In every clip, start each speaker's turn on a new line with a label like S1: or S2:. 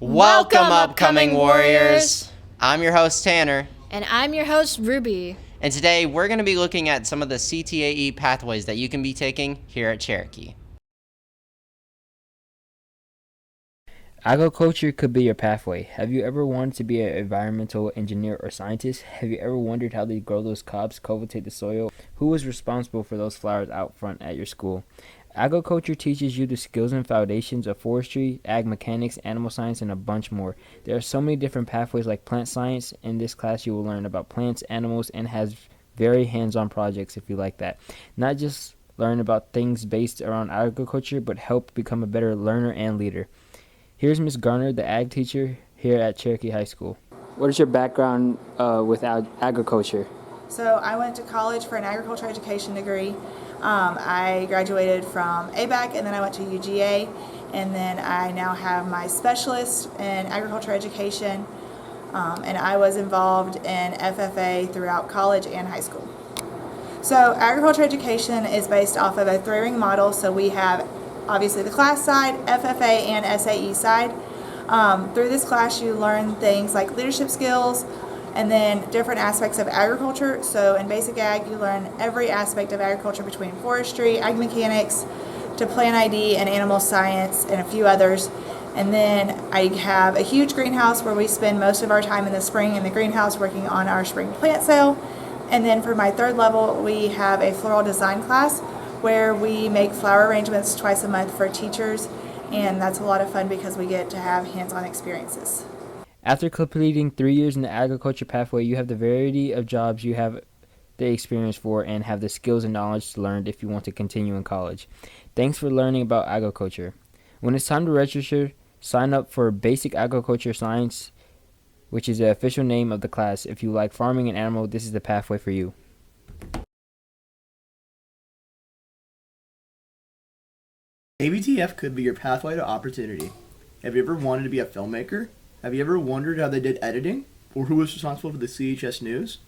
S1: Welcome, upcoming warriors! I'm your host, Tanner.
S2: And I'm your host, Ruby.
S1: And today we're going to be looking at some of the CTAE pathways that you can be taking here at Cherokee.
S3: Agriculture could be your pathway. Have you ever wanted to be an environmental engineer or scientist? Have you ever wondered how they grow those crops, cultivate the soil? Who is responsible for those flowers out front at your school? Agriculture teaches you the skills and foundations of forestry, ag mechanics, animal science, and a bunch more. There are so many different pathways like plant science. In this class, you will learn about plants, animals, and has very hands-on projects if you like that. Not just learn about things based around agriculture, but help become a better learner and leader. Here's Ms. Garner, the ag teacher here at Cherokee High School. What is your background with agriculture?
S4: So I went to college for an agriculture education degree. I graduated from ABAC and then I went to UGA, and then I now have my specialist in agriculture education, and I was involved in FFA throughout college and high school. So agriculture education is based off of a 3-ring model, so we have obviously the class side, FFA, and SAE side. Through this class you learn things like leadership skills and then different aspects of agriculture. So in basic ag you learn every aspect of agriculture between forestry, ag mechanics, to plant ID and animal science and a few others. And then I have a huge greenhouse where we spend most of our time in the spring in the greenhouse working on our spring plant sale. And then for my 3rd level we have a floral design class where we make flower arrangements twice a month for teachers, and that's a lot of fun because we get to have hands-on experiences.
S3: After completing 3 years in the agriculture pathway, you have the variety of jobs you have the experience for and have the skills and knowledge to learn if you want to continue in college. Thanks for learning about agriculture. When it's time to register, sign up for Basic Agriculture Science, which is the official name of the class. If you like farming and animal, this is the pathway for you.
S5: ABTF could be your pathway to opportunity. Have you ever wanted to be a filmmaker? Have you ever wondered how they did editing? Or who was responsible for the CHS News?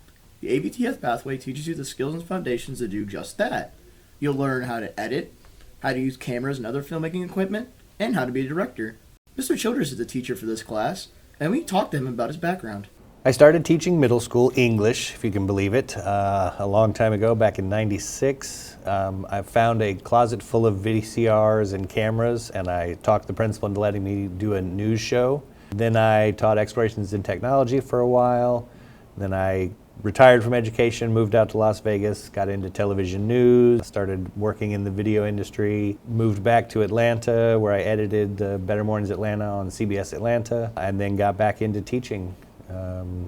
S5: The ABTF pathway teaches you the skills and foundations to do just that. You'll learn how to edit, how to use cameras and other filmmaking equipment, and how to be a director. Mr. Childress is the teacher for this class, and we talked to him about his background.
S6: I started teaching middle school English, if you can believe it, a long time ago, back in '96. I found a closet full of VCRs and cameras, and I talked the principal into letting me do a news show. Then I taught explorations in technology for a while. Then I retired from education, moved out to Las Vegas, got into television news, started working in the video industry, moved back to Atlanta where I edited Better Mornings Atlanta on CBS Atlanta, and then got back into teaching.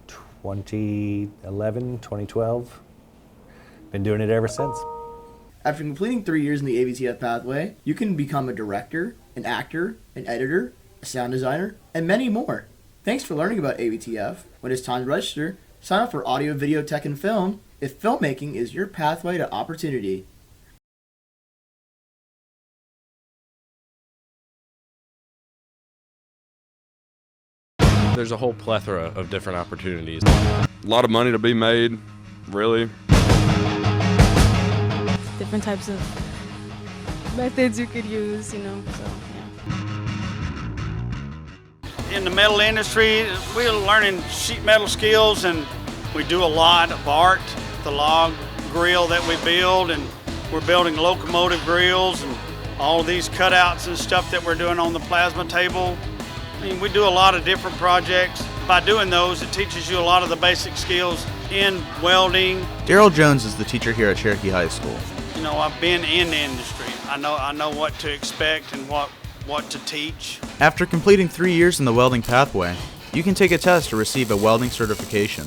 S6: 2011, 2012. Been doing it ever since.
S5: After completing 3 years in the ABTF pathway, you can become a director, an actor, an editor, a sound designer, and many more. Thanks for learning about ABTF. When it's time to register, sign up for audio, video, tech, and film if filmmaking is your pathway to opportunity.
S7: There's a whole plethora of different opportunities. A lot of money to be made, really.
S8: Different types of methods you could use, so yeah.
S9: In the metal industry, we're learning sheet metal skills, and we do a lot of art, the log grill that we build, and we're building locomotive grills and all these cutouts and stuff that we're doing on the plasma table. I mean, we do a lot of different projects. By doing those, it teaches you a lot of the basic skills in welding.
S10: Daryl Jones is the teacher here at Cherokee High School.
S9: I've been in the industry. I know what to expect and what to teach.
S10: After completing 3 years in the welding pathway, you can take a test to receive a welding certification.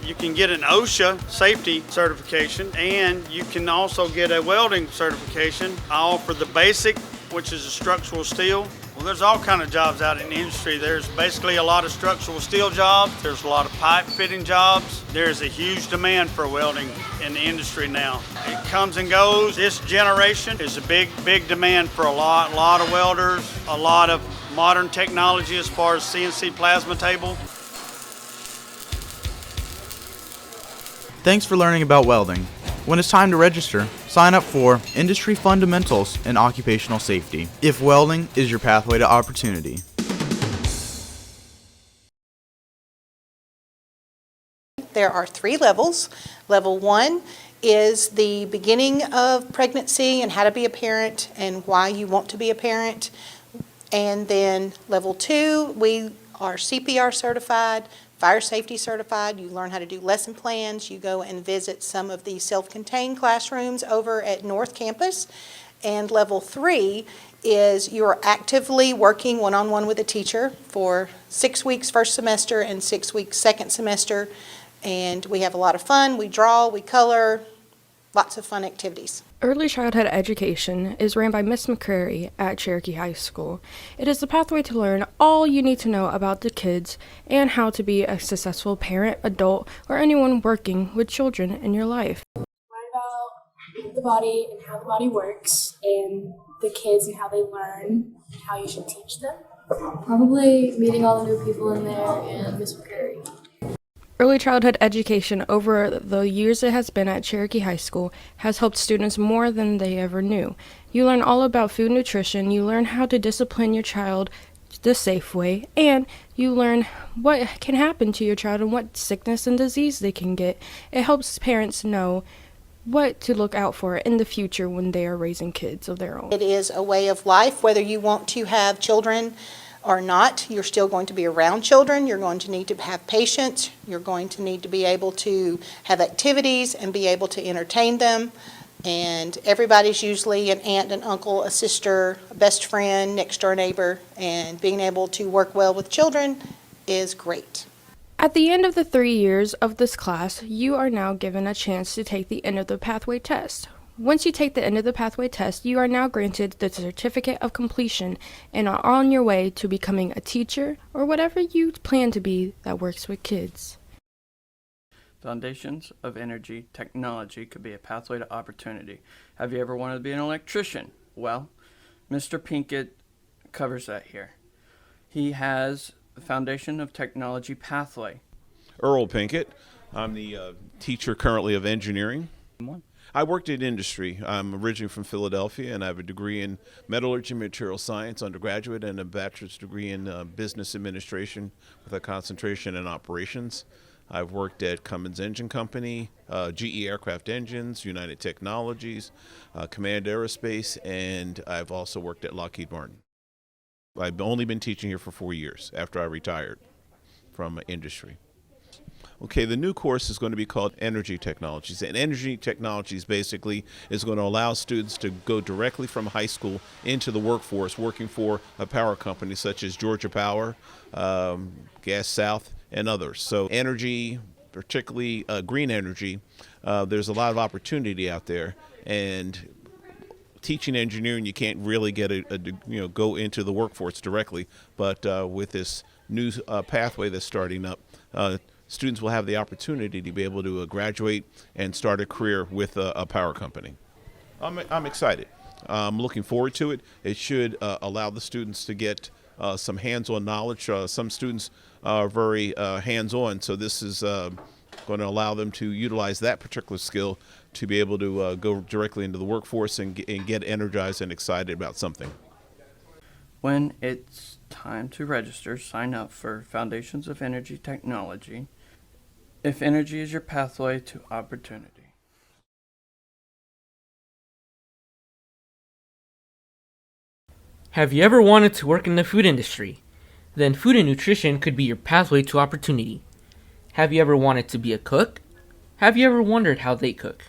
S9: You can get an OSHA safety certification, and you can also get a welding certification. I offer the basic, which is a structural steel. Well, there's all kind of jobs out in the industry. There's basically a lot of structural steel jobs. There's a lot of pipe fitting jobs. There's a huge demand for welding in the industry now. It comes and goes. This generation is a big demand for a lot of welders, a lot of modern technology as far as CNC plasma table.
S10: Thanks for learning about welding. When it's time to register, sign up for Industry Fundamentals in Occupational Safety, if welding is your pathway to opportunity.
S11: There are 3 levels. Level 1 is the beginning of pregnancy and how to be a parent and why you want to be a parent. And then level 2, we are CPR certified, fire safety certified. You learn how to do lesson plans. You go and visit some of the self-contained classrooms over at North Campus. And level 3 is you're actively working one-on-one with a teacher for 6 weeks first semester and 6 weeks second semester. And we have a lot of fun. We draw, we color, lots of fun activities.
S12: Early childhood education is ran by Miss McCrary at Cherokee High School. It is the pathway to learn all you need to know about the kids and how to be a successful parent, adult, or anyone working with children in your life.
S13: Learn about the body and how the body works, and the kids and how they learn, and how you should teach them. Probably meeting all the new people in there and Miss McCrary.
S12: Early childhood education over the years it has been at Cherokee High School has helped students more than they ever knew. You learn all about food nutrition, you learn how to discipline your child the safe way, and you learn what can happen to your child and what sickness and disease they can get. It helps parents know what to look out for in the future when they are raising kids of their own.
S11: It is a way of life. Whether you want to have children or not, you're still going to be around children. You're going to need to have patience. You're going to need to be able to have activities and be able to entertain them. And everybody's usually an aunt, an uncle, a sister, a best friend, next door neighbor, and being able to work well with children is great.
S12: At the end of the 3 years of this class, you are now given a chance to take the end of the pathway test. Once you take the end of the pathway test, you are now granted the certificate of completion and are on your way to becoming a teacher or whatever you plan to be that works with kids.
S14: Foundations of Energy Technology could be a pathway to opportunity. Have you ever wanted to be an electrician? Well, Mr. Pinkett covers that here. He has the Foundation of Technology pathway.
S15: Earl Pinkett. I'm the teacher currently of engineering. I worked in industry. I'm originally from Philadelphia, and I have a degree in metallurgy and material science undergraduate and a bachelor's degree in business administration with a concentration in operations. I've worked at Cummins Engine Company, GE Aircraft Engines, United Technologies, Command Aerospace, and I've also worked at Lockheed Martin. I've only been teaching here for 4 years after I retired from industry. Okay, the new course is going to be called Energy Technologies. And Energy Technologies basically is going to allow students to go directly from high school into the workforce working for a power company such as Georgia Power, Gas South, and others. So energy, particularly green energy, there's a lot of opportunity out there. And teaching engineering, you can't really get go into the workforce directly. But with this new pathway that's starting up, students will have the opportunity to be able to graduate and start a career with a power company. I'm excited. I'm looking forward to it. It should allow the students to get some hands-on knowledge. Some students are very hands-on, so this is going to allow them to utilize that particular skill to be able to go directly into the workforce and get energized and excited about something.
S14: When it's time to register, sign up for Foundations of Energy Technology. If energy is your pathway to opportunity.
S16: Have you ever wanted to work in the food industry? Then food and nutrition could be your pathway to opportunity. Have you ever wanted to be a cook? Have you ever wondered how they cook?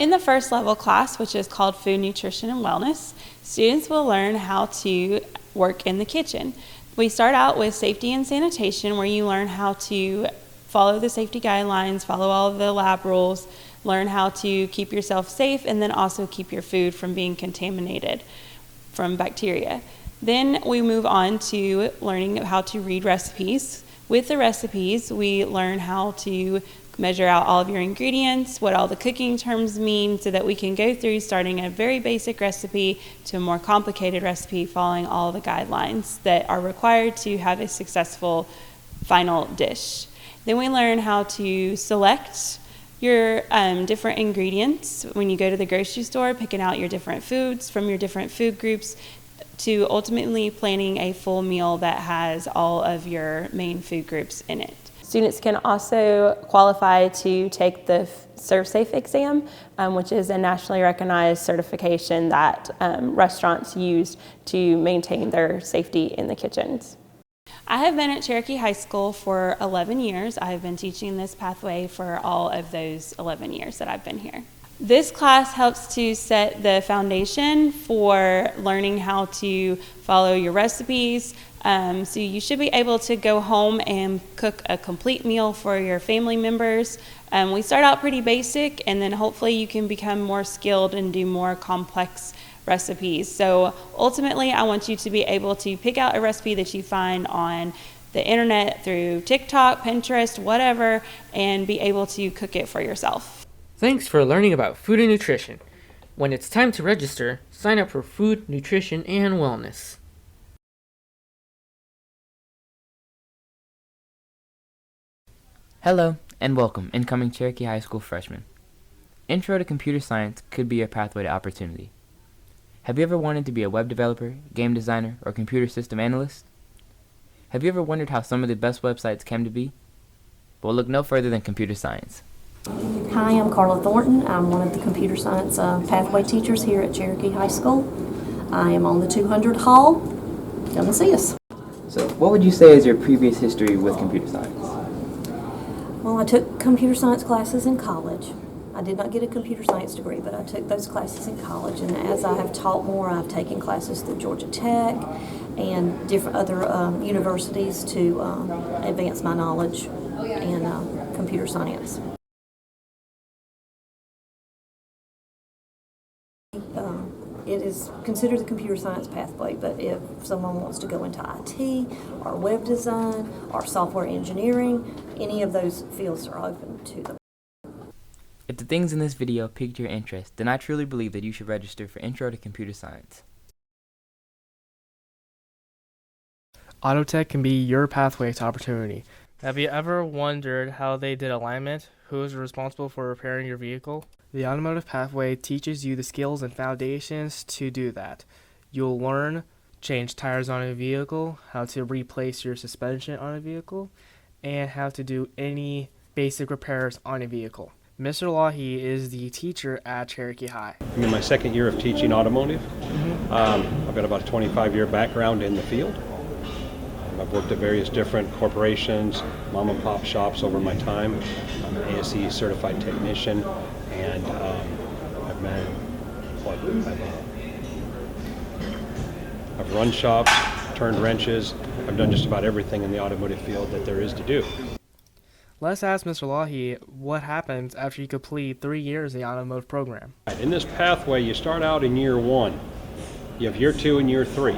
S17: In the first level class, which is called Food, Nutrition, and Wellness, students will learn how to work in the kitchen. We start out with safety and sanitation, where you learn how to follow the safety guidelines, follow all of the lab rules, learn how to keep yourself safe, and then also keep your food from being contaminated from bacteria. Then we move on to learning how to read recipes. With the recipes, we learn how to measure out all of your ingredients, what all the cooking terms mean, so that we can go through starting a very basic recipe to a more complicated recipe, following all the guidelines that are required to have a successful final dish. Then we learn how to select your different ingredients when you go to the grocery store, picking out your different foods from your different food groups, to ultimately planning a full meal that has all of your main food groups in it. Students can also qualify to take the ServSafe exam, which is a nationally recognized certification that restaurants use to maintain their safety in the kitchens. I have been at Cherokee High School for 11 years. I have been teaching this pathway for all of those 11 years that I've been here. This class helps to set the foundation for learning how to follow your recipes. So you should be able to go home and cook a complete meal for your family members. We start out pretty basic, and then hopefully you can become more skilled and do more complex recipes. So ultimately, I want you to be able to pick out a recipe that you find on the internet through TikTok, Pinterest, whatever, and be able to cook it for yourself.
S16: Thanks for learning about food and nutrition. When it's time to register, sign up for food, nutrition, and wellness.
S18: Hello, and welcome, incoming Cherokee High School freshmen. Intro to Computer Science could be your pathway to opportunity. Have you ever wanted to be a web developer, game designer, or computer system analyst? Have you ever wondered how some of the best websites came to be? Well, look no further than computer science.
S19: Hi, I'm Carla Thornton. I'm one of the computer science pathway teachers here at Cherokee High School. I am on the 200 hall. Come and see us.
S18: So, what would you say is your previous history with computer science?
S19: Well, I took computer science classes in college. I did not get a computer science degree, but I took those classes in college, and as I have taught more, I've taken classes through Georgia Tech and different other universities to advance my knowledge in computer science. It is considered the computer science pathway, but if someone wants to go into IT or web design or software engineering, any of those fields are open to them.
S18: If the things in this video piqued your interest, then I truly believe that you should register for Intro to Computer Science.
S20: Autotech can be your pathway to opportunity. Have you ever wondered how they did alignment? Who is responsible for repairing your vehicle? The Automotive Pathway teaches you the skills and foundations to do that. You'll learn change tires on a vehicle, how to replace your suspension on a vehicle, and how to do any basic repairs on a vehicle. Mr. Lahi is the teacher at Cherokee High.
S6: I'm in my second year of teaching automotive. I've got about a 25-year background in the field. I've worked at various different corporations, mom and pop shops over my time. I'm an ASE certified technician, and I've run shops, turned wrenches. I've done just about everything in the automotive field that there is to do.
S20: Let's ask Mr. Lahi what happens after you complete 3 years in the automotive program.
S6: In this pathway, you start out in year 1. You have year 2 and year 3.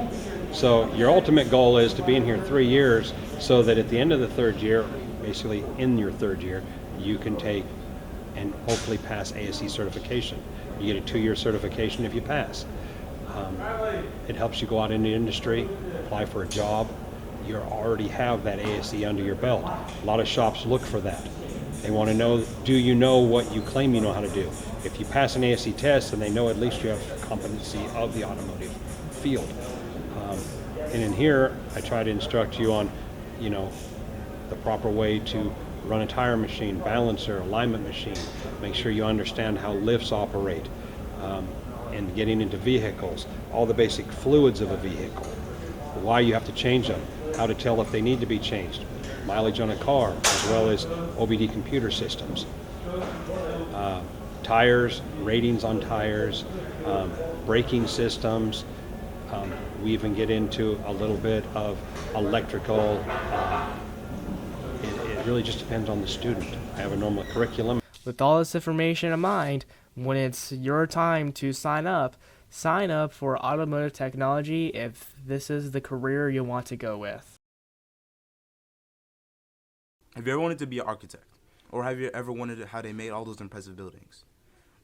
S6: So your ultimate goal is to be in here 3 years so that at the end of the 3rd year, basically in your 3rd year, you can take and hopefully pass ASE certification. You get a 2-year certification if you pass. It helps you go out in the industry, apply for a job. You already have that ASE under your belt. A lot of shops look for that. They want to know, do you know what you claim you know how to do? If you pass an ASE test, then they know at least you have competency of the automotive field. And in here, I try to instruct you on, the proper way to run a tire machine, balancer, alignment machine. Make sure you understand how lifts operate, and getting into vehicles, all the basic fluids of a vehicle, why you have to change them, how to tell if they need to be changed, mileage on a car, as well as OBD computer systems, tires, ratings on tires, braking systems. We even get into a little bit of electrical. It really just depends on the student. I have a normal curriculum.
S20: With all this information in mind, when it's your time to sign up for automotive technology if this is the career you want to go with.
S21: Have you ever wanted to be an architect? Or have you ever wondered how they made all those impressive buildings?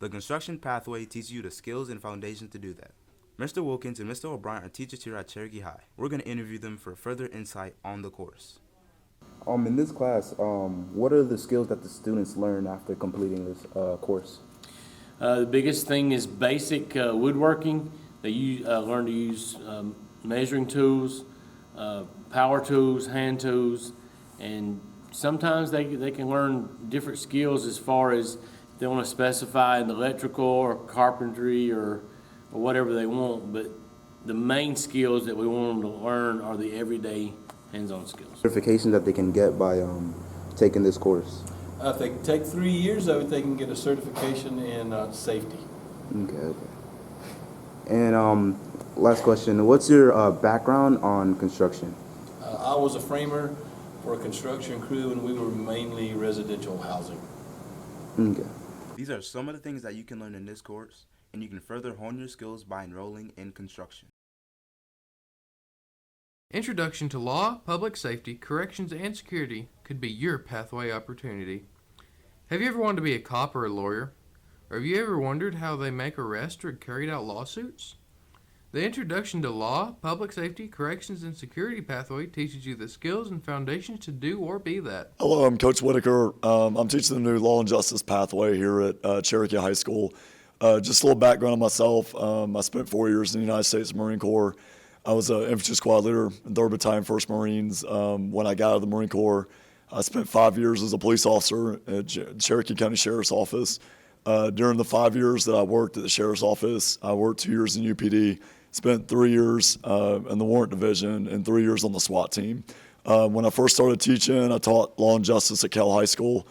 S21: The construction pathway teaches you the skills and foundations to do that. Mr. Wilkins and Mr. O'Brien are teachers here at Cherokee High. We're going to interview them for further insight on the course.
S22: In this class, what are the skills that the students learn after completing this course?
S23: The biggest thing is basic woodworking. They learn to use measuring tools, power tools, hand tools, and sometimes they can learn different skills as far as they want to specify in electrical or carpentry or whatever they want, but the main skills that we want them to learn are the everyday hands-on skills.
S22: Certification that they can get by taking this course.
S1: If they take 3 years of it, they can get a certification in safety.
S22: Okay. And last question, what's your background on construction?
S1: I was a framer for a construction crew, and we were mainly residential housing.
S22: Okay.
S21: These are some of the things that you can learn in this course, and you can further hone your skills by enrolling in construction.
S2: Introduction to Law, Public Safety, Corrections, and Security could be your pathway opportunity. Have you ever wanted to be a cop or a lawyer? Or have you ever wondered how they make arrests or carried out lawsuits? The Introduction to Law, Public Safety, Corrections, and Security pathway teaches you the skills and foundations to do or be that.
S4: Hello, I'm Coach Whitaker. I'm teaching the new Law and Justice pathway here at Cherokee High School. Just a little background on myself. I spent 4 years in the United States Marine Corps. I was an infantry squad leader in 3rd Battalion, 1st Marines. When I got out of the Marine Corps, I spent 5 years as a police officer at Cherokee County Sheriff's Office. During the 5 years that I worked at the Sheriff's Office, I worked 2 years in UPD, spent 3 years in the Warrant Division, and 3 years on the SWAT team. When I first started teaching, I taught Law and Justice at Kell High School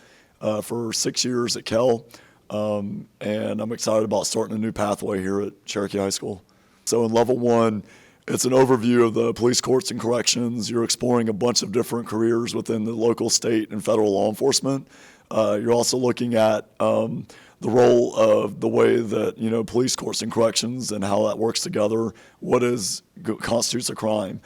S4: for 6 years at Kell, and I'm excited about starting a new pathway here at Cherokee High School. So in Level 1, it's an overview of the police, courts, and corrections. You're exploring a bunch of different careers within the local, state, and federal law enforcement. You're also looking at the role of the way that, police, courts, and corrections and how that works together, constitutes a crime.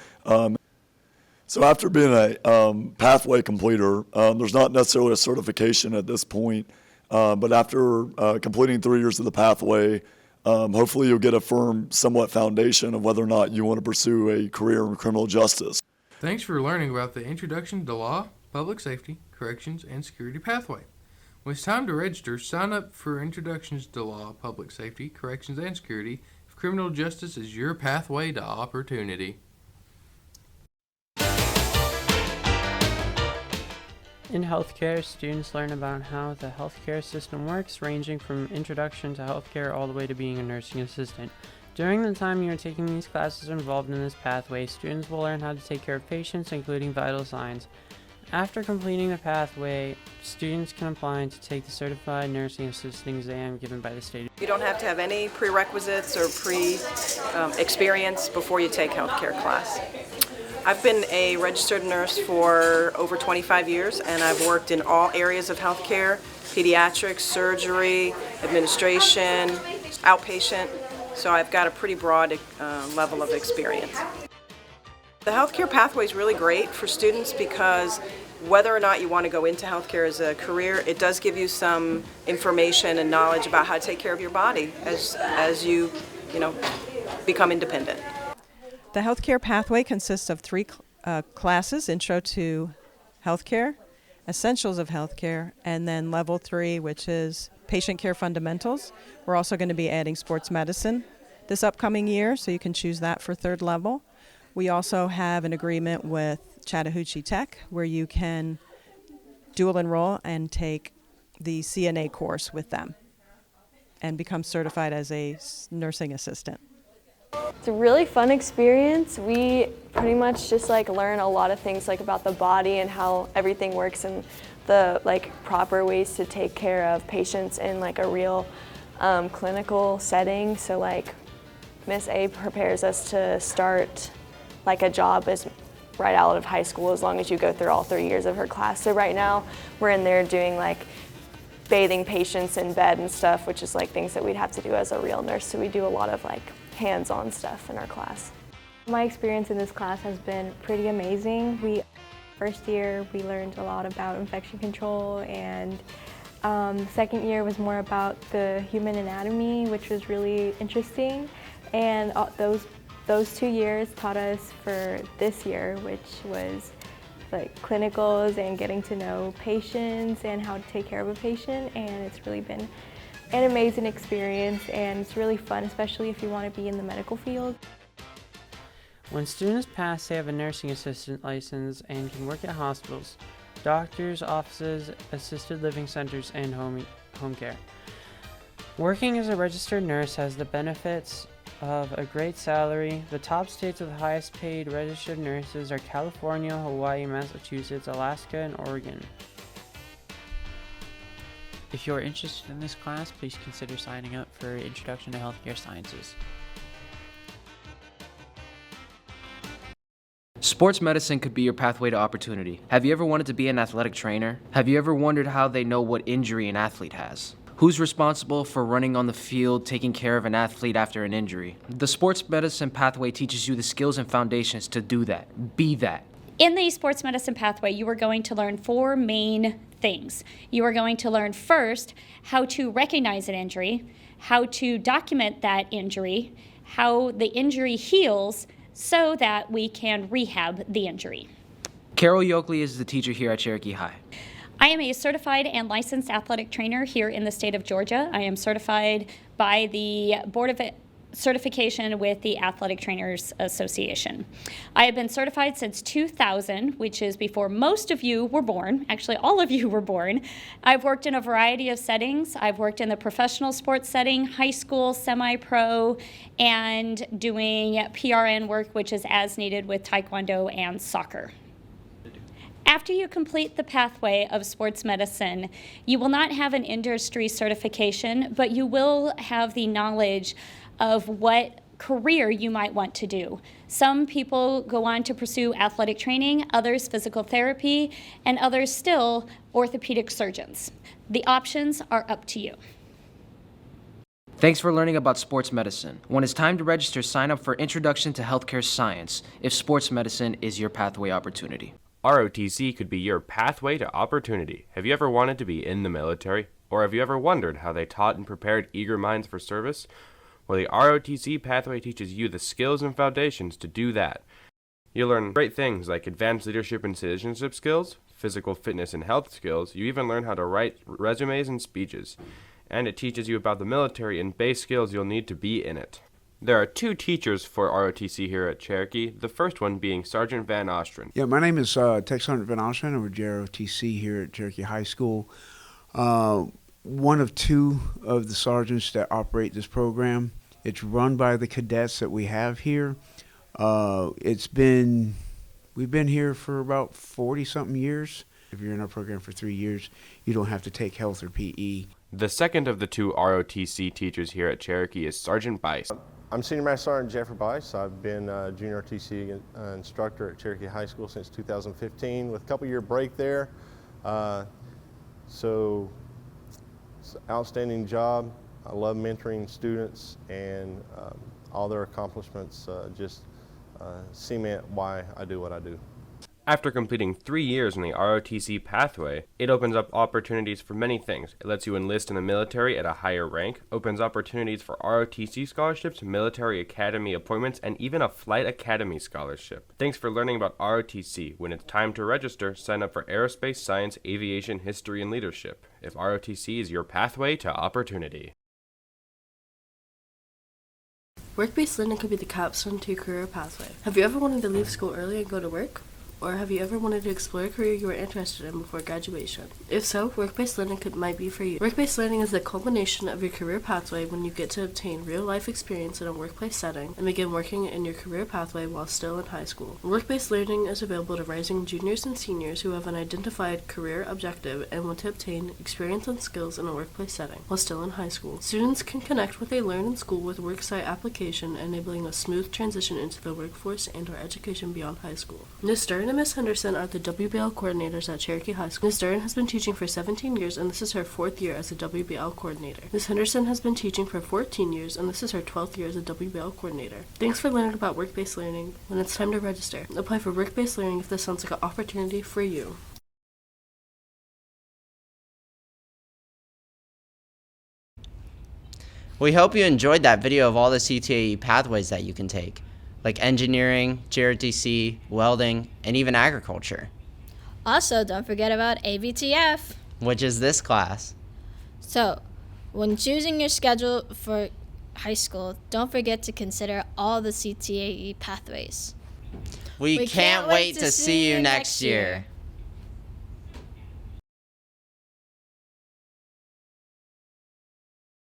S4: So after being a pathway completer, there's not necessarily a certification at this point, but after completing 3 years of the pathway, hopefully you'll get a firm, somewhat foundation of whether or not you want to pursue a career in criminal justice.
S2: Thanks for learning about the Introduction to Law, Public Safety, Corrections, and Security pathway. When it's time to register, sign up for Introductions to Law, Public Safety, Corrections, and Security if criminal justice is your pathway to opportunity.
S24: In healthcare, students learn about how the healthcare system works, ranging from introduction to healthcare all the way to being a nursing assistant. During the time you are taking these classes involved in this pathway, students will learn how to take care of patients, including vital signs. After completing the pathway, students can apply to take the Certified Nursing Assistant exam given by the state.
S25: You don't have to have any prerequisites or experience before you take healthcare class. I've been a registered nurse for over 25 years, and I've worked in all areas of healthcare: pediatrics, surgery, administration, outpatient, so I've got a pretty broad level of experience. The healthcare pathway is really great for students because whether or not you want to go into healthcare as a career, it does give you some information and knowledge about how to take care of your body as you become independent.
S26: The healthcare pathway consists of 3 classes: Intro to Healthcare, Essentials of Healthcare, and then Level 3, which is Patient Care Fundamentals. We're also going to be adding Sports Medicine this upcoming year, so you can choose that for 3rd level. We also have an agreement with Chattahoochee Tech where you can dual enroll and take the CNA course with them and become certified as a nursing assistant.
S27: It's a really fun experience. We pretty much just learn a lot of things about the body and how everything works and the proper ways to take care of patients in a real clinical setting. So Miss A prepares us to start a job as right out of high school as long as you go through all 3 years of her class. So right now we're in there doing bathing patients in bed and stuff, which is things that we'd have to do as a real nurse. So we do a lot of hands-on stuff in our class.
S28: My experience in this class has been pretty amazing. First year we learned a lot about infection control, and the second year was more about the human anatomy, which was really interesting. And those 2 years taught us for this year, which was clinicals and getting to know patients and how to take care of a patient, and it's really been an amazing experience, and it's really fun, especially if you want to be in the medical field.
S24: When students pass, they have a nursing assistant license and can work at hospitals. doctors' offices, assisted living centers, and home care. Working as a registered nurse has the benefits of a great salary. The top states with the highest paid registered nurses are California, Hawaii, Massachusetts, Alaska, and Oregon.
S3: If you're interested in this class, please consider signing up for Introduction to Healthcare Sciences.
S5: Sports medicine could be your pathway to opportunity. Have you ever wanted to be an athletic trainer? Have you ever wondered how they know what injury an athlete has? Who's responsible for running on the field, taking care of an athlete after an injury? The sports medicine pathway teaches you the skills and foundations to do that. Be that.
S7: In the sports medicine pathway, you are going to learn 4 main things. You are going to learn first how to recognize an injury, how to document that injury, how the injury heals so that we can rehab the injury.
S5: Carol Yoakley is the teacher here at Cherokee High.
S7: I am a certified and licensed athletic trainer here in the state of Georgia. I am certified by the Board of Certification with the Athletic Trainers Association. I have been certified since 2000, which is before most of you were born. Actually, all of you were born. I've worked in a variety of settings. I've worked in the professional sports setting, high school, semi-pro, and doing PRN work, which is as needed with Taekwondo and soccer. After you complete the pathway of sports medicine, you will not have an industry certification, but you will have the knowledge of what career you might want to do. Some people go on to pursue athletic training, others physical therapy, and others still orthopedic surgeons. The options are up to you.
S5: Thanks for learning about sports medicine. When it's time to register, sign up for Introduction to Healthcare Science if sports medicine is your pathway opportunity.
S8: ROTC could be your pathway to opportunity. Have you ever wanted to be in the military? Or have you ever wondered how they taught and prepared eager minds for service? Well, the ROTC pathway teaches you the skills and foundations to do that. You'll learn great things like advanced leadership and citizenship skills, physical fitness and health skills. You even learn how to write resumes and speeches. And it teaches you about the military and base skills you'll need to be in it. There are 2 teachers for ROTC here at Cherokee, the first one being Sergeant Van Ostren.
S9: Yeah, my name is Tech Sergeant Van Ostren. I'm with ROTC here at Cherokee High School. One of 2 of the sergeants that operate this program. It's run by the cadets that we have here. We've been here for about 40-something years. If you're in our program for 3 years, you don't have to take health or PE.
S8: The second of the 2 ROTC teachers here at Cherokee is Sergeant Bice.
S10: I'm Senior Master Sergeant Jeffrey Bice. I've been a junior ROTC instructor at Cherokee High School since 2015 with a couple-year break there. So it's an outstanding job. I love mentoring students, and all their accomplishments just cement why I do what I do.
S8: After completing 3 years in the ROTC pathway, it opens up opportunities for many things. It lets you enlist in the military at a higher rank, opens opportunities for ROTC scholarships, military academy appointments, and even a flight academy scholarship. Thanks for learning about ROTC. When it's time to register, sign up for aerospace, science, aviation, history, and leadership. If ROTC is your pathway to opportunity.
S11: Work-based learning could be the capstone to your career pathway. Have you ever wanted to leave school early and go to work? Or have you ever wanted to explore a career you were interested in before graduation? If so, work-based learning might be for you. Work-based learning is the culmination of your career pathway when you get to obtain real-life experience in a workplace setting and begin working in your career pathway while still in high school. Work-based learning is available to rising juniors and seniors who have an identified career objective and want to obtain experience and skills in a workplace setting while still in high school. Students can connect what they learn in school with worksite application, enabling a smooth transition into the workforce and or education beyond high school. Ms. Dern and Ms. Henderson are the WBL coordinators at Cherokee High School. Ms. Dern has been teaching for 17 years, and this is her 4th year as a WBL coordinator. Ms. Henderson has been teaching for 14 years, and this is her 12th year as a WBL coordinator. Thanks for learning about work-based learning. When it's time to register, apply for work-based learning if this sounds like an opportunity for you.
S13: We hope you enjoyed that video of all the CTAE pathways that you can take, like engineering, ROTC, welding, and even agriculture.
S29: Also, don't forget about ABTF,
S13: which is this class.
S29: So, when choosing your schedule for high school, don't forget to consider all the CTAE pathways.
S13: We can't wait to see you next year.